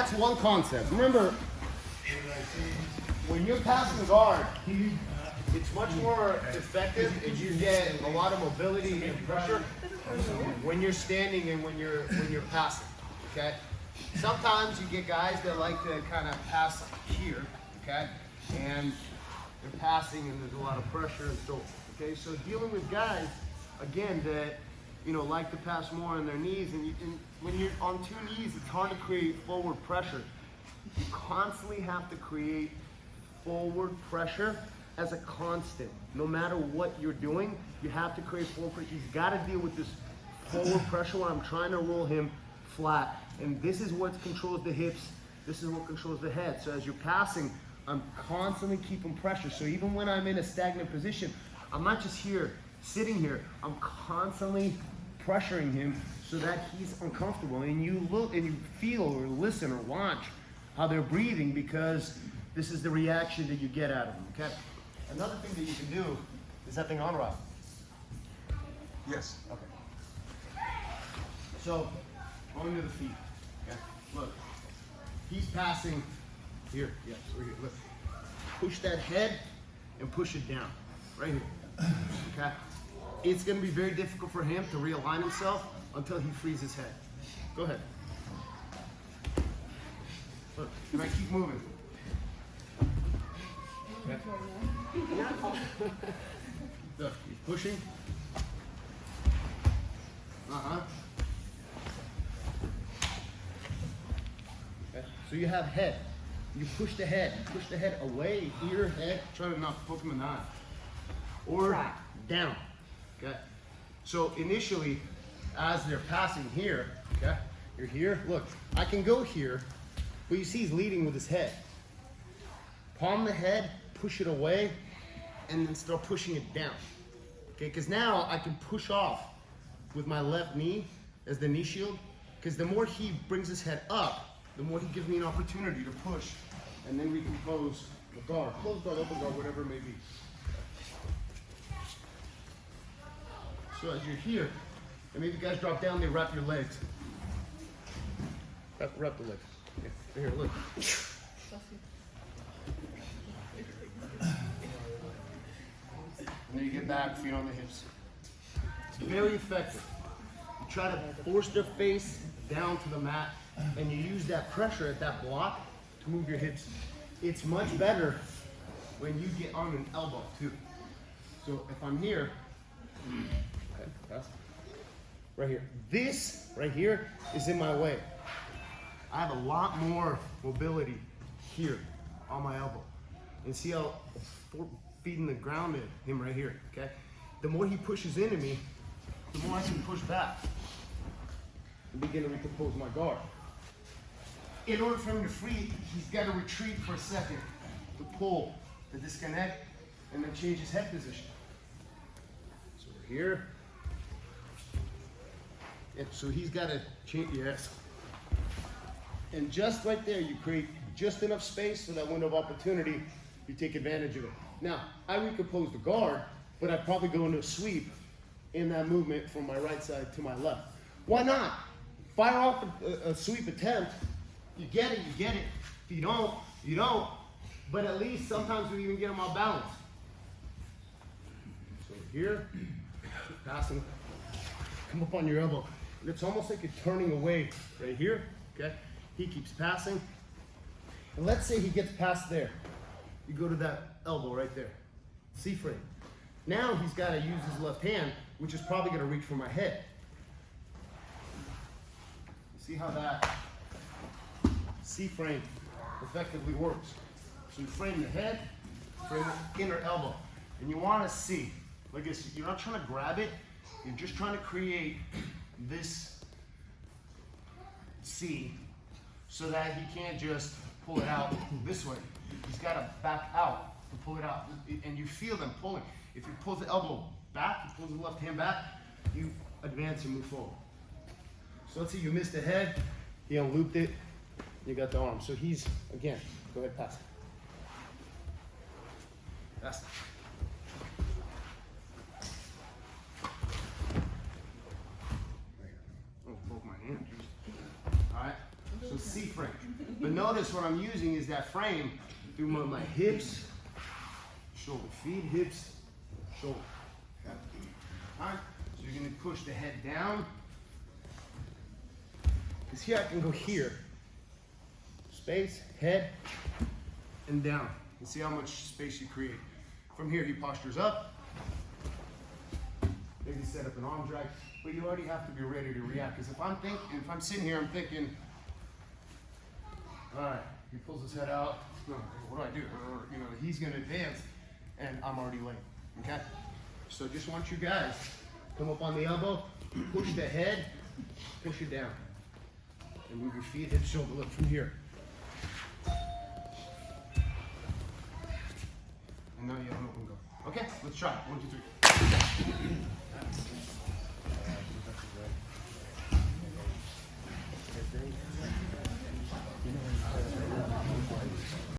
That's one concept. Remember, when you're passing guard, it's much more effective if you get a lot of mobility and pressure when you're standing and when you're passing. Okay. Sometimes you get guys that like to kind of pass here. Okay, and they're passing and there's a lot of pressure and so. Okay, so dealing with guys again that like to pass more on their knees, and when you're on two knees, it's hard to create forward pressure. You constantly have to create forward pressure as a constant. No matter what you're doing, you have to create forward pressure. He's got to deal with this forward pressure where I'm trying to roll him flat. And this is what controls the hips. This is what controls the head. So as you're passing, I'm constantly keeping pressure. So even when I'm in a stagnant position, I'm not just here, sitting here. I'm constantly pressuring him so that he's uncomfortable. And you look and you feel or listen or watch how they're breathing, because this is the reaction that you get out of them, okay? Another thing that you can do is that thing on, Rob? Yes. Okay. So, going to the feet, okay? Look, he's passing here, yes, we're here, look. Push that head and push it down, right here, okay? It's gonna be very difficult for him to realign himself until he frees his head. Go ahead. Look, and I keep moving. Okay. Look, he's pushing. Okay. So you have head. You push the head. Push the head away, ear, head. Try to not poke him in the eye. Or down. Okay. So initially, as they're passing here, okay, you're here. Look, I can go here, but you see he's leading with his head. Palm the head, push it away, and then start pushing it down. Okay, because now I can push off with my left knee as the knee shield, because the more he brings his head up, the more he gives me an opportunity to push, and then we can close the guard, close guard, open guard, whatever it may be. So as you're here, and maybe you guys drop down, they wrap your legs. Wrap the legs. Okay. Here, look. And then you get back, feet on the hips. It's very effective. You try to force their face down to the mat, and you use that pressure at that block to move your hips. It's much better when you get on an elbow too. So if I'm here, okay, pass. Right here. This right here is in my way. I have a lot more mobility here on my elbow. And see how 4 feet in the ground in him right here, okay? The more he pushes into me, the more I can push back and begin to recompose my guard. In order for him to free, he's got to retreat for a second to pull, to disconnect, and then change his head position. So we're here. And so he's got to change, yes. And just right there, you create just enough space for that window of opportunity. You take advantage of it. Now, I recompose the guard, but I probably go into a sweep in that movement from my right side to my left. Why not? Fire off a sweep attempt. You get it, you get it. If you don't, you don't. But at least sometimes we even get them off balance. So here, keep passing. Come up on your elbow. It's almost like you're turning away right here, okay? He keeps passing. And let's say he gets past there. You go to that elbow right there. C-frame. Now he's got to use his left hand, which is probably going to reach for my head. See how that C-frame effectively works. So you frame the head, frame the inner elbow. And you want to see, like this, you're not trying to grab it, you're just trying to create this C so that he can't just pull it out this way. He's got to back out to pull it out. And you feel them pulling. If he pulls the elbow back, he pulls the left hand back, you advance and move forward. So let's say you missed the head, he unlooped it, you got the arm. So he's, again, go ahead, pass it. Pass it. Oh, broke my hand. All right. So C frame. But notice what I'm using is that frame through my hips, shoulder, feet, hips, shoulder. Okay. All right. So you're gonna push the head down. Because here I can go here. Space, head, and down. And see how much space you create. From here, he postures up. Maybe set up an arm drag. But you already have to be ready to react. Because if I'm sitting here, I'm thinking, all right, he pulls his head out. No, what do I do? Or, you know, he's gonna advance, and I'm already late. Okay? So just want you guys come up on the elbow, push the head, push it down, and move your feet, hip, shoulder, look from here. And now you have an open go. Okay, let's try it. 1, 2, 3. You know,